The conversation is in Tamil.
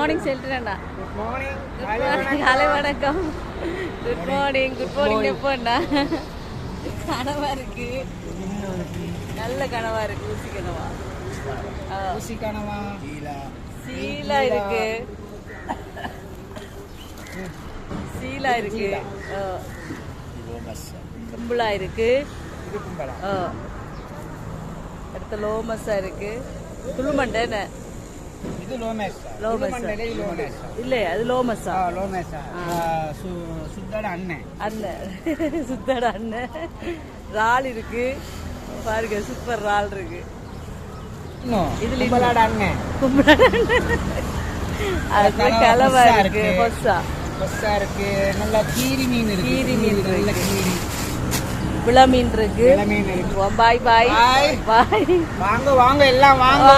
மார்னிங் சொல்லிட்டேன்டா. Good morning. காலை வணக்கம். Good morning. குட் மார்னிங் எப்போண்டா? கனவா இருக்கு, நல்ல கனவா இருக்கு. ஊசி கனவா, ஊசி கனவா, சீலா இருக்கு, சீலா இருக்கு, கும்பலா இருக்கு, அடுத்த லோமஸா இருக்கு, துளுமண்டை. இது லோமஸ். இல்ல அது லோமஸா? சுத்தட அண்ணன். சுத்தட அண்ணன். இறால் இருக்கு பாருங்க, சூப்பர் இறால் இருக்கு. இதுல கும்பலாட அண்ணன். அது கலவா இருக்கு, பொஸ்ஸா இருக்கு, நல்லா கீரி மீன் இருக்கு. கீரி மீன் இருக்கு, விள மீன் இருக்கு. மீன் இருக்கு. பாய் பாய் பாய். வாங்க வாங்க எல்லாம் வாங்க.